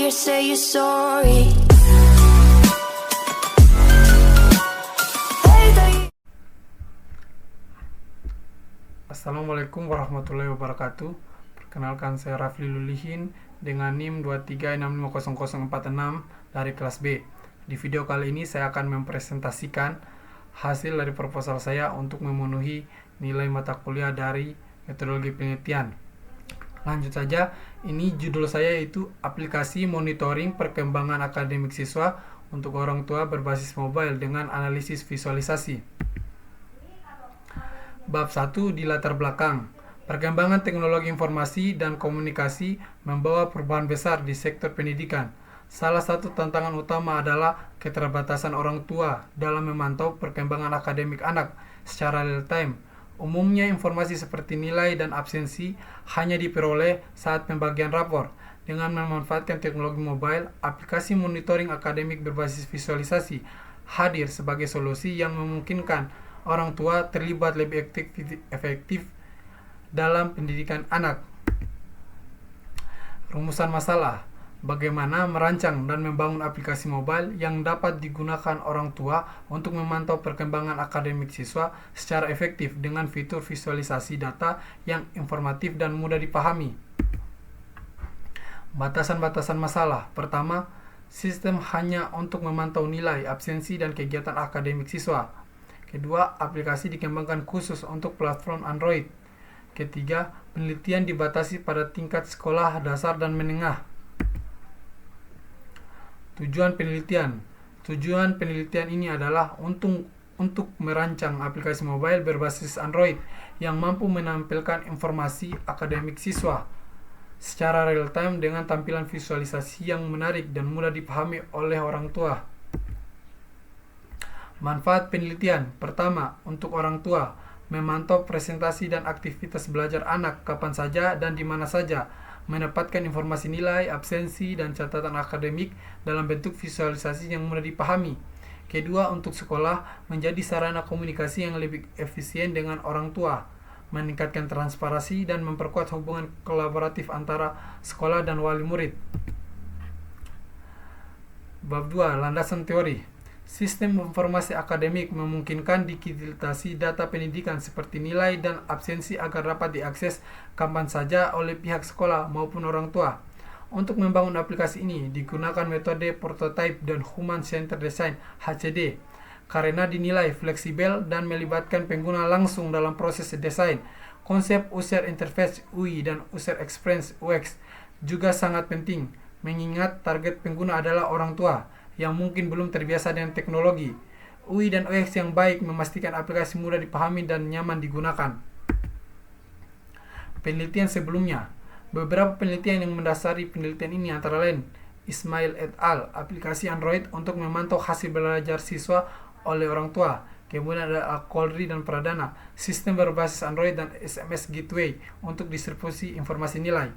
you say you're sorry. Assalamualaikum warahmatullahi wabarakatuh. Perkenalkan, saya Rafli Lulihin dengan NIM 23650046 dari kelas B. Di video kali ini saya akan mempresentasikan hasil dari proposal saya untuk memenuhi nilai mata kuliah dari metodologi penelitian. Lanjut saja, ini judul saya yaitu aplikasi monitoring perkembangan akademik siswa untuk orang tua berbasis mobile dengan analisis visualisasi. Bab 1 di latar belakang. Perkembangan teknologi informasi dan komunikasi membawa perubahan besar di sektor pendidikan. Salah satu tantangan utama adalah keterbatasan orang tua dalam memantau perkembangan akademik anak secara real time. Umumnya informasi seperti nilai dan absensi hanya diperoleh saat pembagian rapor. Dengan memanfaatkan teknologi mobile, aplikasi monitoring akademik berbasis visualisasi hadir sebagai solusi yang memungkinkan orang tua terlibat lebih efektif dalam pendidikan anak. Rumusan masalah: bagaimana merancang dan membangun aplikasi mobile yang dapat digunakan orang tua untuk memantau perkembangan akademik siswa secara efektif dengan fitur visualisasi data yang informatif dan mudah dipahami. Batasan-batasan masalah: pertama, sistem hanya untuk memantau nilai, absensi, dan kegiatan akademik siswa. Kedua, aplikasi dikembangkan khusus untuk platform Android. Ketiga, penelitian dibatasi pada tingkat sekolah dasar dan menengah. Tujuan penelitian. Tujuan penelitian ini adalah untuk merancang aplikasi mobile berbasis Android yang mampu menampilkan informasi akademik siswa secara real time dengan tampilan visualisasi yang menarik dan mudah dipahami oleh orang tua. Manfaat penelitian. Pertama, untuk orang tua, memantau presentasi dan aktivitas belajar anak kapan saja dan di mana saja, mendapatkan informasi nilai, absensi, dan catatan akademik dalam bentuk visualisasi yang mudah dipahami. Kedua, untuk sekolah, menjadi sarana komunikasi yang lebih efisien dengan orang tua, meningkatkan transparansi dan memperkuat hubungan kolaboratif antara sekolah dan wali murid. Bab 2, landasan teori. Sistem informasi akademik memungkinkan digitalisasi data pendidikan seperti nilai dan absensi agar dapat diakses kapan saja oleh pihak sekolah maupun orang tua. Untuk membangun aplikasi ini digunakan metode prototype dan human centered design (HCD) karena dinilai fleksibel dan melibatkan pengguna langsung dalam proses desain. Konsep user interface UI dan user experience UX juga sangat penting, mengingat target pengguna adalah orang tua yang mungkin belum terbiasa dengan teknologi. UI dan UX yang baik memastikan aplikasi mudah dipahami dan nyaman digunakan. Penelitian sebelumnya. Beberapa penelitian yang mendasari penelitian ini antara lain Ismail et al. Aplikasi Android untuk memantau hasil belajar siswa oleh orang tua. Kemudian ada Al-Qadri dan Pradana, sistem berbasis Android dan SMS Gateway untuk distribusi informasi nilai.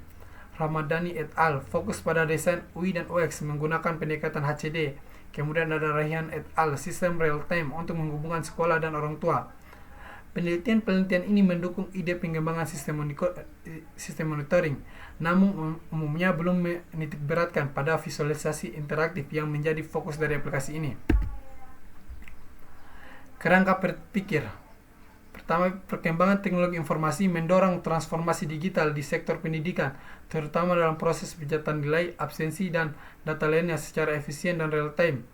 Ramadhani et al. Fokus pada desain UI dan UX menggunakan pendekatan HCD. Kemudian ada Rayhan et al. Sistem real time untuk menghubungkan sekolah dan orang tua. Penelitian ini mendukung ide pengembangan sistem monitoring, namun umumnya belum menitikberatkan pada visualisasi interaktif yang menjadi fokus dari aplikasi ini. Kerangka berpikir. Pertama, perkembangan teknologi informasi mendorong transformasi digital di sektor pendidikan, terutama dalam proses pencatatan nilai, absensi, dan data lainnya secara efisien dan real time.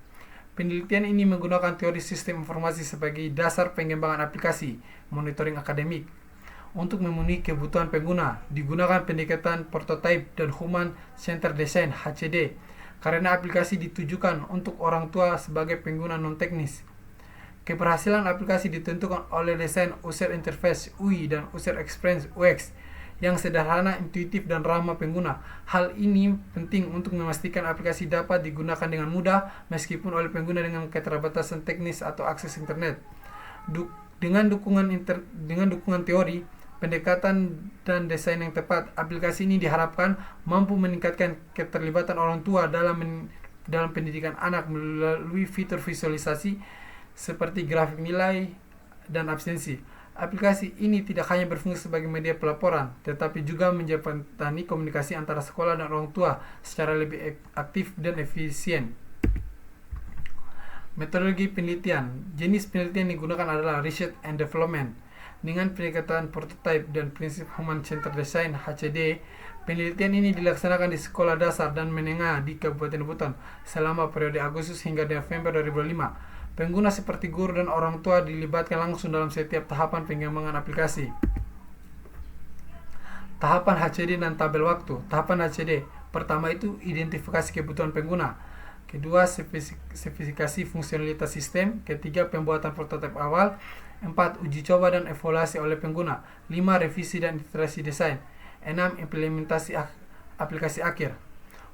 Penelitian ini menggunakan teori sistem informasi sebagai dasar pengembangan aplikasi monitoring akademik. Untuk memenuhi kebutuhan pengguna, digunakan pendekatan prototype dan human centered design (HCD) karena aplikasi ditujukan untuk orang tua sebagai pengguna non-teknis. Keberhasilan aplikasi ditentukan oleh desain user interface UI dan user experience UX yang sederhana, intuitif, dan ramah pengguna. Hal ini penting untuk memastikan aplikasi dapat digunakan dengan mudah meskipun oleh pengguna dengan keterbatasan teknis atau akses internet. Dengan dukungan teori, pendekatan, dan desain yang tepat, aplikasi ini diharapkan mampu meningkatkan keterlibatan orang tua dalam pendidikan anak melalui fitur visualisasi seperti grafik nilai dan absensi. Aplikasi ini tidak hanya berfungsi sebagai media pelaporan, tetapi juga menjembatani komunikasi antara sekolah dan orang tua secara lebih aktif dan efisien. Metodologi penelitian. Jenis penelitian yang digunakan adalah Research and Development. Dengan pendekatan prototype dan prinsip Human Centered Design (HCD), penelitian ini dilaksanakan di sekolah dasar dan menengah di Kabupaten Buton selama periode Agustus hingga November 2005. Pengguna seperti guru dan orang tua dilibatkan langsung dalam setiap tahapan pengembangan aplikasi. Tahapan HCD dan tabel waktu. Tahapan HCD pertama itu identifikasi kebutuhan pengguna. Kedua, spesifikasi fungsionalitas sistem. Ketiga, pembuatan prototipe awal. 4. Uji coba dan evaluasi oleh pengguna. 5. Revisi dan iterasi desain. 6. Implementasi aplikasi akhir.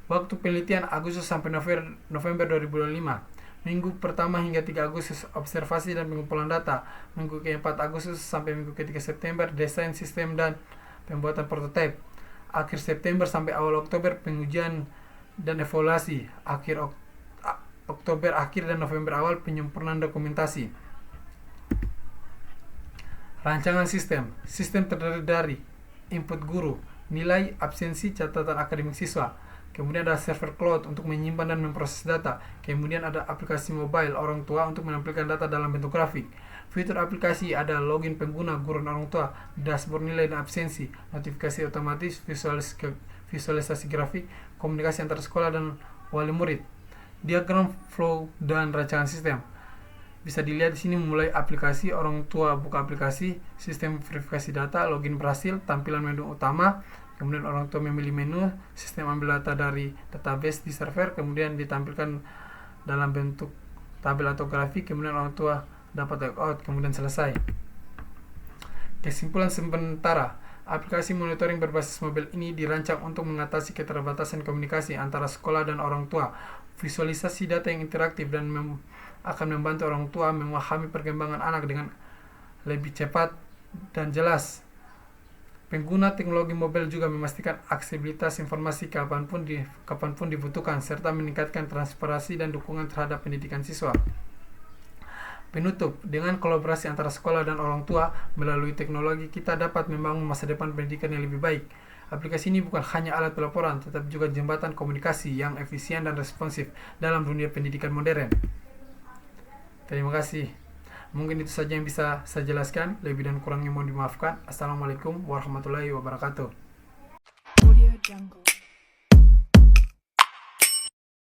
Waktu penelitian Agustus sampai November 2005. Minggu pertama hingga 3 Agustus observasi dan pengumpulan data. Minggu ke-4 Agustus sampai minggu ke-3 September desain sistem dan pembuatan prototipe. Akhir September sampai awal Oktober pengujian dan evaluasi. Oktober akhir dan November awal penyempurnaan dokumentasi. Rancangan sistem. Sistem terdiri dari input guru, nilai, absensi, catatan akademik siswa. Kemudian ada server cloud untuk menyimpan dan memproses data. Kemudian ada aplikasi mobile orang tua untuk menampilkan data dalam bentuk grafik. Fitur aplikasi ada login pengguna, guru dan orang tua, dashboard nilai dan absensi, notifikasi otomatis, visualisasi grafik, komunikasi antar sekolah dan wali murid. Diagram flow dan rancangan sistem. Bisa dilihat di sini mulai aplikasi, orang tua buka aplikasi, sistem verifikasi data, login berhasil, tampilan menu utama, kemudian orang tua memilih menu, sistem ambil data dari database di server, kemudian ditampilkan dalam bentuk tabel atau grafik, kemudian orang tua dapat log-out, kemudian selesai. Kesimpulan sementara, aplikasi monitoring berbasis mobil ini dirancang untuk mengatasi keterbatasan komunikasi antara sekolah dan orang tua. Visualisasi data yang interaktif dan akan membantu orang tua memahami perkembangan anak dengan lebih cepat dan jelas. Pengguna teknologi mobil juga memastikan aksesibilitas informasi kapanpun dibutuhkan, serta meningkatkan transparansi dan dukungan terhadap pendidikan siswa. Penutup, dengan kolaborasi antara sekolah dan orang tua melalui teknologi, kita dapat membangun masa depan pendidikan yang lebih baik. Aplikasi ini bukan hanya alat pelaporan, tetapi juga jembatan komunikasi yang efisien dan responsif dalam dunia pendidikan modern. Terima kasih. Mungkin itu saja yang bisa saya jelaskan. Lebih dan kurangnya mohon dimaafkan. Assalamualaikum warahmatullahi wabarakatuh. Audio Jungle.